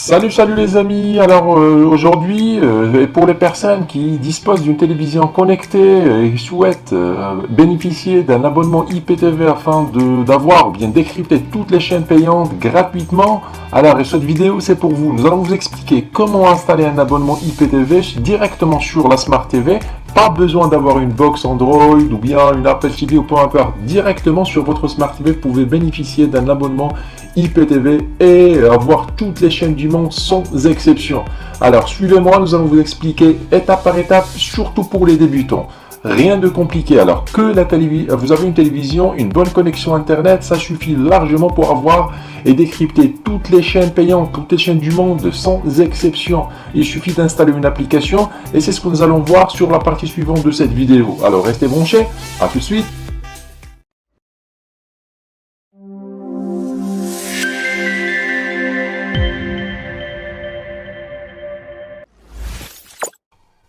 Salut les amis. Alors aujourd'hui, et pour les personnes qui disposent d'une télévision connectée et souhaitent bénéficier d'un abonnement IPTV afin d'avoir ou bien décrypter toutes les chaînes payantes gratuitement, alors cette vidéo c'est pour vous. Nous allons vous expliquer comment installer un abonnement IPTV directement sur la Smart TV. Pas besoin d'avoir une box Android ou bien une Apple TV ou peu importe. Directement sur votre Smart TV, vous pouvez bénéficier d'un abonnement IPTV et avoir toutes les chaînes du monde sans exception. Alors suivez-moi, nous allons vous expliquer étape par étape, surtout pour les débutants. Rien de compliqué. Alors que vous avez une télévision, une bonne connexion internet, ça suffit largement pour avoir et décrypter toutes les chaînes payantes, toutes les chaînes du monde sans exception. Il suffit d'installer une application et c'est ce que nous allons voir sur la partie suivante de cette vidéo. Alors restez branchés, à tout de suite.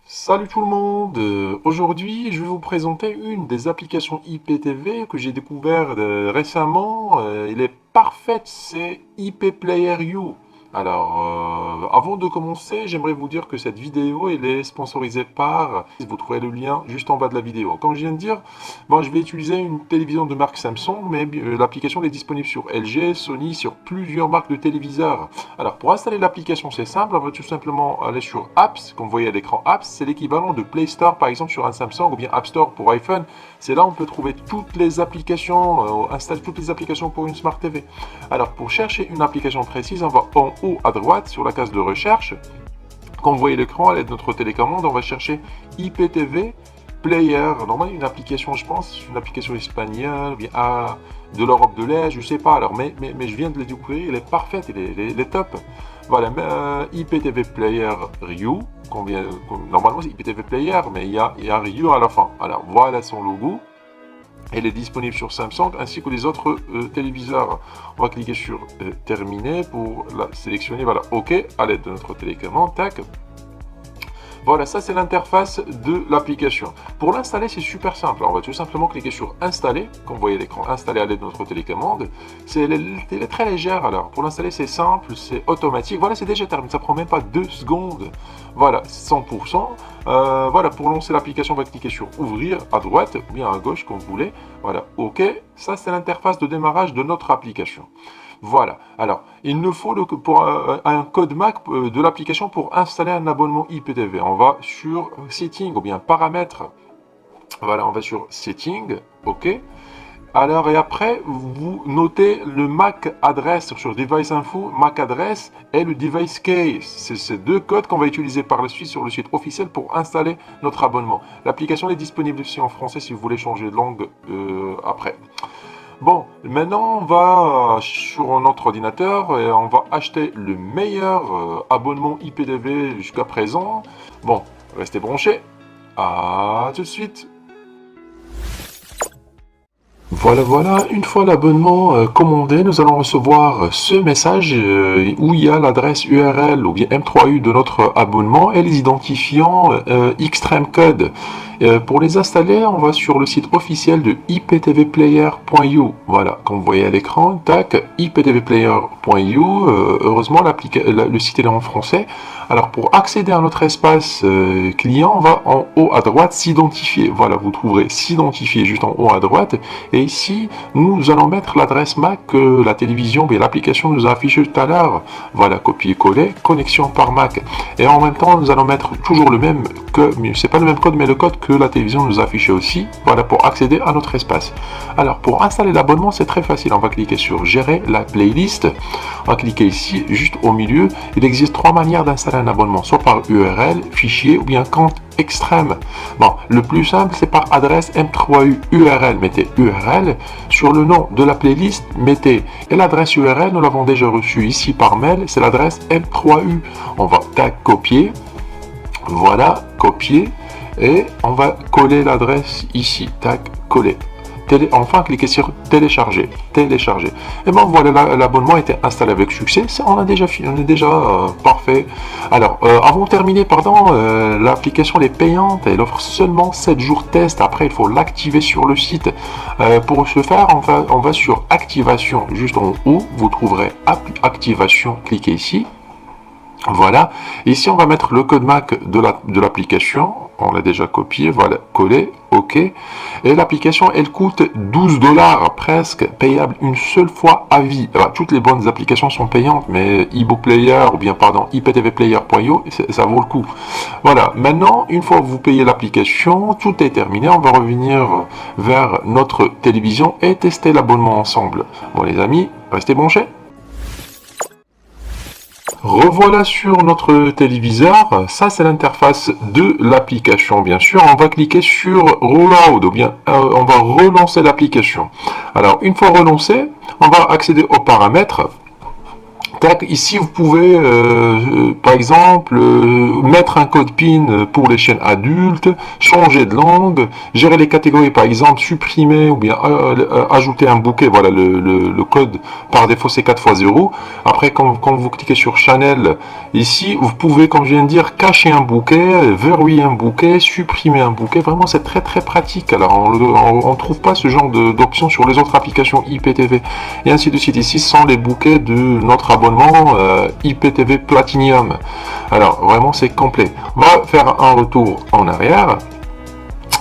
Salut tout le monde. Aujourd'hui je vais vous présenter une des applications IPTV que j'ai découvert récemment. Elle est parfaite, c'est IP Player U. Alors avant de commencer, j'aimerais vous dire que cette vidéo elle est sponsorisée par, vous trouverez le lien juste en bas de la vidéo. Comme je viens de dire, bon, je vais utiliser une télévision de marque Samsung, mais l'application est disponible sur LG, Sony, sur plusieurs marques de téléviseurs. Alors pour installer l'application c'est simple, on va tout simplement aller sur Apps, comme vous voyez à l'écran Apps, c'est l'équivalent de Play Store par exemple sur un Samsung ou bien App Store pour iPhone. C'est là où on peut trouver toutes les applications, installer toutes les applications pour une Smart TV. Alors pour chercher une application précise, on va en haut à droite sur la case de recherche. Comme vous voyez l'écran, à l'aide de notre télécommande, on va chercher IPTV Player. Normalement une application, je pense, une application espagnole, bien de l'Europe de l'Est, je sais pas. Alors mais je viens de la découvrir, elle est parfaite, elle est top. Voilà, IPTV Player Ryu. Normalement c'est IPTV Player, mais il y a Ryu à la fin. Alors voilà son logo. Elle est disponible sur Samsung ainsi que les autres téléviseurs. On va cliquer sur terminer pour la sélectionner. Voilà, OK, à l'aide de notre télécommande. Tac. Voilà, ça c'est l'interface de l'application. Pour l'installer, c'est super simple. Alors, on va tout simplement cliquer sur installer. Comme vous voyez l'écran, installer à l'aide de notre télécommande. Elle est très légère. Alors, pour l'installer, c'est simple, c'est automatique. Voilà, c'est déjà terminé. Ça prend même pas 2 secondes. Voilà, 100%. Voilà, pour lancer l'application, on va cliquer sur ouvrir à droite ou bien à gauche, comme vous voulez. Voilà, OK. Ça, c'est l'interface de démarrage de notre application. Voilà, alors il nous faut un code MAC de l'application pour installer un abonnement IPTV. On va sur Setting ou bien Paramètres. Voilà, on va sur Setting, OK. Alors et après, vous notez le MAC adresse sur Device Info, MAC adresse et le Device Case. C'est ces deux codes qu'on va utiliser par la suite sur le site officiel pour installer notre abonnement. L'application est disponible aussi en français si vous voulez changer de langue après. Bon, maintenant on va sur notre ordinateur et on va acheter le meilleur abonnement IPTV jusqu'à présent. Bon, restez branchés. À tout de suite. Voilà, une fois l'abonnement commandé, nous allons recevoir ce message où il y a l'adresse URL ou bien M3U de notre abonnement et les identifiants Xtreme Code. Pour les installer, on va sur le site officiel de iptvplayer.u. Voilà, comme vous voyez à l'écran, tac, iptvplayer.u. Heureusement, le site est en français. Alors, pour accéder à notre espace client, on va en haut à droite s'identifier. Voilà, vous trouverez s'identifier juste en haut à droite. Et ici, nous allons mettre l'adresse MAC que la télévision, bien l'application nous a affiché tout à l'heure. Voilà, copier-coller, connexion par MAC. Et en même temps, nous allons mettre toujours le même code, c'est pas le même code, mais le code que la télévision nous a affiché aussi. Voilà, pour accéder à notre espace. Alors, pour installer l'abonnement, c'est très facile. On va cliquer sur gérer la playlist. On va cliquer ici, juste au milieu. Il existe 3 manières d'installer un abonnement, soit par URL, fichier ou bien compte extrême. Bon, le plus simple c'est par adresse M3U URL. Mettez URL sur le nom de la playlist, mettez et l'adresse URL, nous l'avons déjà reçue ici par mail, c'est l'adresse M3U. On va tac copier, voilà, copier et on va coller l'adresse ici, tac coller. Enfin, cliquez sur télécharger. Et bon, voilà, l'abonnement a été installé avec succès. On est déjà parfait. Alors, avant de terminer, l'application est payante. Elle offre seulement 7 jours test. Après, il faut l'activer sur le site. Pour ce faire, on va sur activation. Juste en haut, vous trouverez activation. Cliquez ici. Voilà. Ici, on va mettre le code MAC de l'application. On l'a déjà copié. Voilà, collé. OK. Et l'application, elle coûte 12 $ presque, payable une seule fois à vie. Alors, toutes les bonnes applications sont payantes, mais eBook Player, ou bien, pardon, iptvplayer.io, ça vaut le coup. Voilà. Maintenant, une fois que vous payez l'application, tout est terminé. On va revenir vers notre télévision et tester l'abonnement ensemble. Bon, les amis, restez branchés. Revoilà sur notre téléviseur, ça c'est l'interface de l'application bien sûr, on va cliquer sur Rollout ou bien on va relancer l'application. Alors une fois relancé, on va accéder aux paramètres. Tac, ici vous pouvez par exemple mettre un code PIN pour les chaînes adultes, changer de langue, gérer les catégories par exemple, supprimer ou bien ajouter un bouquet, voilà le code par défaut c'est 4x0. Après quand vous cliquez sur Channel, ici vous pouvez comme je viens de dire cacher un bouquet, verrouiller un bouquet, supprimer un bouquet, vraiment c'est très très pratique. Alors on ne trouve pas ce genre d'options sur les autres applications IPTV et ainsi de suite. Ici ce sont les bouquets de notre abonnement IPTV Platinum. Alors vraiment c'est complet. On va faire un retour en arrière.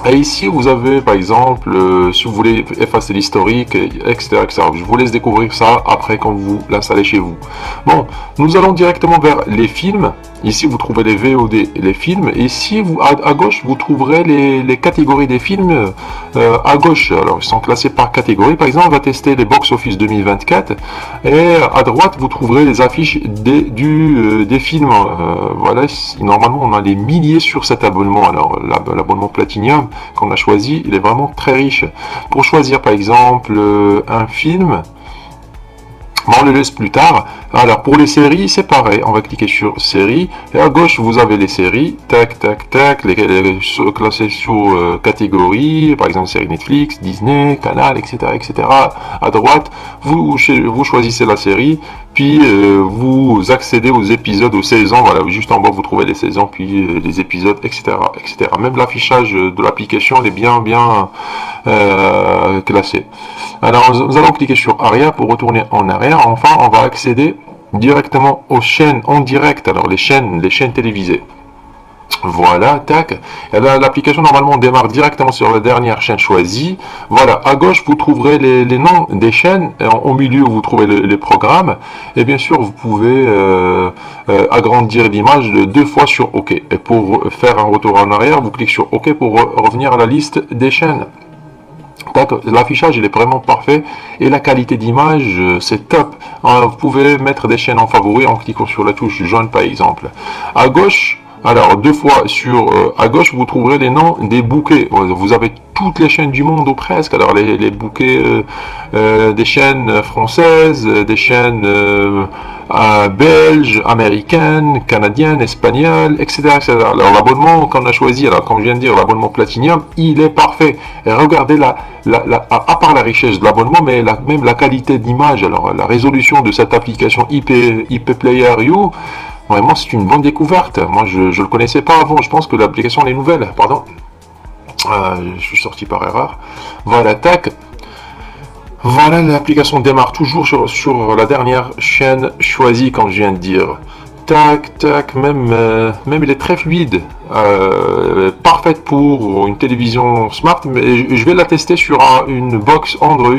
Et ici, vous avez, par exemple, si vous voulez effacer l'historique, etc., etc. Je vous laisse découvrir ça après quand vous l'installez chez vous. Bon, nous allons directement vers les films. Ici, vous trouvez les VOD et les films. Et ici, à gauche, vous trouverez les catégories des films à gauche. Alors, ils sont classés par catégorie. Par exemple, on va tester les Box Office 2024. Et à droite, vous trouverez les affiches des films. Voilà, normalement, on a des milliers sur cet abonnement. Alors, l'abonnement Platinum qu'on a choisi, il est vraiment très riche. Pour choisir, par exemple, un film, on le laisse plus tard. Alors pour les séries, c'est pareil. On va cliquer sur séries. Et à gauche, vous avez les séries. Tac, tac, tac. Les classées sur catégorie. Par exemple, série Netflix, Disney, Canal, etc., etc. À droite, vous choisissez la série. Puis vous accédez aux épisodes, aux saisons. Voilà, juste en bas, vous trouvez les saisons, puis les épisodes, etc., etc. Même l'affichage de l'application, il est bien classé. Alors, nous allons cliquer sur arrière pour retourner en arrière. Enfin, on va accéder directement aux chaînes en direct. Alors, les chaînes télévisées. Voilà, tac. L'application normalement démarre directement sur la dernière chaîne choisie. Voilà, à gauche vous trouverez les noms des chaînes. Au milieu vous trouvez les programmes. Et bien sûr vous pouvez agrandir l'image 2 fois sur OK. Et pour faire un retour en arrière, vous cliquez sur OK pour revenir à la liste des chaînes. L'affichage il est vraiment parfait et la qualité d'image c'est top. Vous pouvez mettre des chaînes en favori en cliquant sur la touche jaune par exemple. À gauche, alors 2 fois sur à gauche vous trouverez les noms des bouquets. Vous avez toutes les chaînes du monde ou presque. Alors les bouquets des chaînes françaises, des chaînes belges, américaines, canadiennes, espagnoles, etc., etc. Alors l'abonnement qu'on a choisi, alors comme je viens de dire, l'abonnement Platinum, il est parfait. Et regardez à part la richesse de l'abonnement, mais même la qualité d'image, alors la résolution de cette application IP Player You, vraiment c'est une bonne découverte. Moi je ne le connaissais pas avant, je pense que l'application est nouvelle, pardon. Je suis sorti par erreur. Voilà, tac. Voilà, l'application démarre toujours sur la dernière chaîne choisie, comme je viens de dire. Tac, tac, même il est très fluide. Parfaite pour une télévision smart, mais je vais la tester sur une box Android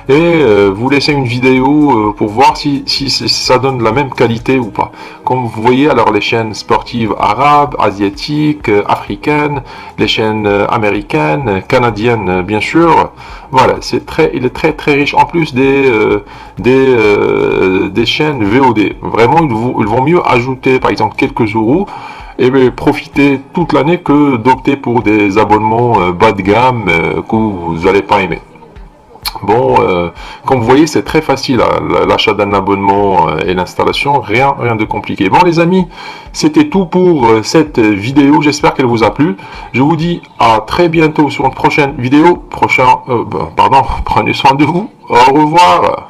et vous laisser une vidéo pour voir si ça donne la même qualité ou pas. Comme vous voyez, alors les chaînes sportives arabes, asiatiques, africaines, les chaînes américaines, canadiennes bien sûr. Voilà, il est très très riche en plus des chaînes VOD. Vraiment, ils vont mieux ajouter par exemple quelques euros et profiter toute l'année que d'opter pour des abonnements bas de gamme que vous n'allez pas aimer. Bon, comme vous voyez, c'est très facile l'achat d'un abonnement et l'installation, rien de compliqué. Bon les amis, c'était tout pour cette vidéo, j'espère qu'elle vous a plu. Je vous dis à très bientôt sur une prochaine vidéo. Prenez soin de vous, au revoir.